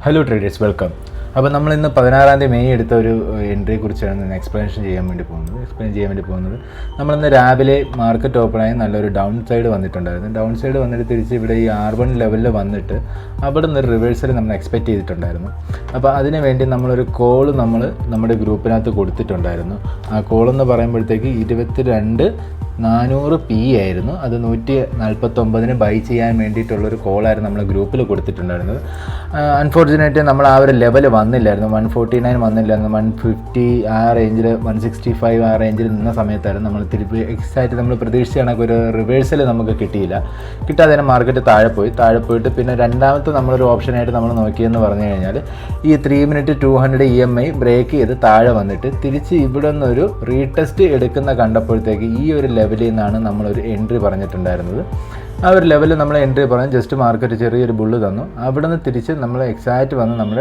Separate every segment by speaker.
Speaker 1: Hello traders, welcome. അപ്പോൾ നമ്മൾ ഇന്ന് 16 മെയ് എടുത്ത ഒരു എൻട്രിയെ കുറിച്ചാണ് ഇന്ന് എക്സ്പ്ലെയിൻ ചെയ്യാൻ വേണ്ടി പോകുന്നത്. നമ്മളിന്ന് രാവിലെ മാർക്കറ്റ് ഓപ്പണായി നല്ലൊരു ഡൗൺ സൈഡ് വന്നിട്ടുണ്ടായിരുന്നു. ഡൗൺ സൈഡ് വന്നിട്ട് തിരിച്ച് ഇവിടെ ഈ R1 ലെവലിൽ വന്നിട്ട് അവിടെ നിന്ന് റിവേഴ്സൽ നമ്മൾ എക്സ്പെക്റ്റ് ചെയ്തിട്ടുണ്ടായിരുന്നു. അപ്പോൾ അതിന് വേണ്ടി നമ്മളൊരു കോൾ നമ്മുടെ ഗ്രൂപ്പിനകത്ത് കൊടുത്തിട്ടുണ്ടായിരുന്നു. ആ കോളെന്ന് പറയുമ്പോഴത്തേക്ക് 22,400 P ആയിരുന്നു. അത് 149 ബൈ ചെയ്യാൻ വേണ്ടിയിട്ടുള്ളൊരു കോളായിരുന്നു നമ്മൾ ഗ്രൂപ്പിൽ കൊടുത്തിട്ടുണ്ടായിരുന്നത്. അൺഫോർച്ചുനേറ്റ്ലി നമ്മൾ ആ ഒരു ലെവൽ വന്നില്ലായിരുന്നു. 149 വന്നില്ലായിരുന്നു. 150 ആ റേഞ്ചിൽ, 165 ആ റേഞ്ചിൽ നിന്ന സമയത്തായിരുന്നു നമ്മൾ തിരിച്ച് എക്സാക്റ്റ് നമ്മൾ പ്രതീക്ഷിച്ച കണക്ക് ഒരു റിവേഴ്സൽ നമുക്ക് കിട്ടിയില്ല. കിട്ടാതെ മാർക്കറ്റ് താഴെ പോയിട്ട് പിന്നെ രണ്ടാമത്തെ നമ്മളൊരു ഓപ്ഷനായിട്ട് നമ്മൾ നോക്കിയെന്ന് പറഞ്ഞു കഴിഞ്ഞാൽ ഈ 3 മിനിറ്റ് 200 EMI ബ്രേക്ക് ചെയ്ത് താഴെ വന്നിട്ട് തിരിച്ച് ഇവിടെ നിന്നൊരു റീടെസ്റ്റ് എടുക്കുന്ന കണ്ടപ്പോഴത്തേക്ക് ഈ ഒരു ലെവലിൽ നിന്നാണ് നമ്മളൊരു എൻട്രി പറഞ്ഞിട്ടുണ്ടായിരുന്നത്. ആ ഒരു ലെവലിൽ നമ്മൾ എൻട്രി പറഞ്ഞ് ജസ്റ്റ് മാർക്കറ്റ് ചെറിയൊരു ബുള്ള് തന്നു. അവിടെ നിന്ന് തിരിച്ച് നമ്മൾ എക്സാക്റ്റ് വന്ന് നമ്മൾ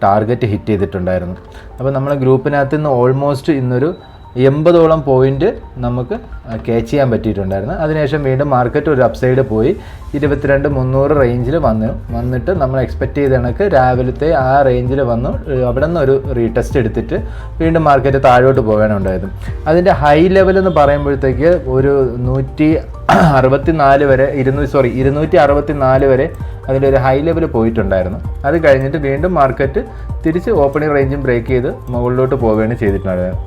Speaker 1: ടാർഗറ്റ് ഹിറ്റ് ചെയ്തിട്ടുണ്ടായിരുന്നു. അപ്പോൾ നമ്മളെ ഗ്രൂപ്പിനകത്ത് നിന്ന് ഓൾമോസ്റ്റ് ഇന്നൊരു 80ഓളം പോയിൻറ്റ് നമുക്ക് ക്യാച്ച് ചെയ്യാൻ പറ്റിയിട്ടുണ്ടായിരുന്നു. അതിനുശേഷം വീണ്ടും മാർക്കറ്റ് ഒരു അപ്സൈഡ് പോയി 22,300 റേഞ്ചിൽ വന്നിട്ട് നമ്മൾ എക്സ്പെക്റ്റ് ചെയ്ത കണക്ക് രാവിലത്തെ ആ റേഞ്ചിൽ വന്നു. അവിടെ നിന്ന് ഒരു റീടെസ്റ്റ് എടുത്തിട്ട് വീണ്ടും മാർക്കറ്റ് താഴോട്ട് പോകാനുണ്ടായത്. അതിൻ്റെ ഹൈ ലെവൽ എന്ന് പറയുമ്പോഴത്തേക്ക് ഒരു 264 വരെ 264 വരെ അതിൻ്റെ ഒരു ഹൈ ലെവൽ പോയിട്ടുണ്ടായിരുന്നു. അത് കഴിഞ്ഞിട്ട് വീണ്ടും മാർക്കറ്റ് തിരിച്ച് ഓപ്പണിംഗ് റേഞ്ചും ബ്രേക്ക് ചെയ്ത് മുകളിലോട്ട് പോവുകയാണ് ചെയ്തിട്ടുണ്ടായിരുന്നത്.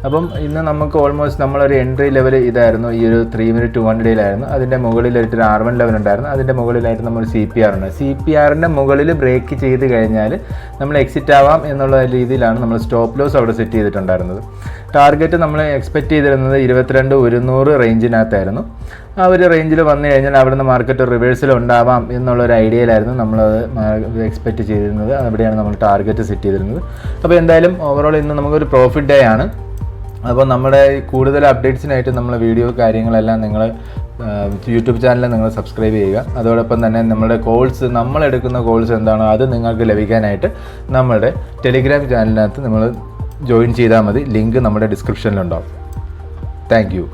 Speaker 1: അപ്പം ഇന്ന് നമുക്ക് ഓൾമോസ്റ്റ് നമ്മളൊരു എൻട്രി ലെവൽ ഇതായിരുന്നു. ഈ ഒരു 3 മിനിറ്റ് 200 അതിൻ്റെ മുകളിലായിട്ട് ഒരു R1 ലെവൽ ഉണ്ടായിരുന്നു. അതിൻ്റെ മുകളിലായിട്ട് നമ്മൾ CPR ഉണ്ട്. CPRൻ്റെ മുകളിൽ ബ്രേക്ക് ചെയ്ത് കഴിഞ്ഞാൽ നമ്മൾ എക്സിറ്റ് ആവാം എന്നുള്ള രീതിയിലാണ് നമ്മൾ സ്റ്റോപ്പ് ലോസ് അവിടെ സെറ്റ് ചെയ്തിട്ടുണ്ടായിരുന്നത്. ടാർഗറ്റ് നമ്മൾ എക്സ്പെക്റ്റ് ചെയ്തിരുന്നത് 22,100 റേഞ്ചിനകത്തായിരുന്നു. ആ ഒരു റേഞ്ചിൽ വന്നു കഴിഞ്ഞാൽ അവിടെ നിന്ന് മാർക്കറ്റ് റിവേഴ്സൽ ഉണ്ടാവാം എന്നുള്ളൊരു ഐഡിയയിലായിരുന്നു നമ്മളത് എക്സ്പെക്റ്റ് ചെയ്തിരുന്നത്. അവിടെയാണ് നമ്മൾ ടാർഗറ്റ് സെറ്റ് ചെയ്തിരുന്നത്. അപ്പോൾ എന്തായാലും ഓവറോൾ ഇന്ന് നമുക്കൊരു പ്രോഫിറ്റ് ഡേ ആണ്. അപ്പോൾ നമ്മുടെ കൂടുതൽ അപ്ഡേറ്റ്സിനായിട്ട് നമ്മളെ വീഡിയോ കാര്യങ്ങളെല്ലാം നിങ്ങൾ യൂട്യൂബ് ചാനലിൽ നിങ്ങൾ സബ്സ്ക്രൈബ് ചെയ്യുക. അതോടൊപ്പം തന്നെ നമ്മുടെ കോൾസ്, നമ്മളെടുക്കുന്ന കോൾസ് എന്താണോ അത് നിങ്ങൾക്ക് ലഭിക്കാനായിട്ട് നമ്മുടെ ടെലിഗ്രാം ചാനലിനകത്ത് നമ്മൾ ജോയിൻ ചെയ്താൽ മതി. ലിങ്ക് നമ്മുടെ ഡിസ്ക്രിപ്ഷനിലുണ്ടാവും. Thank you.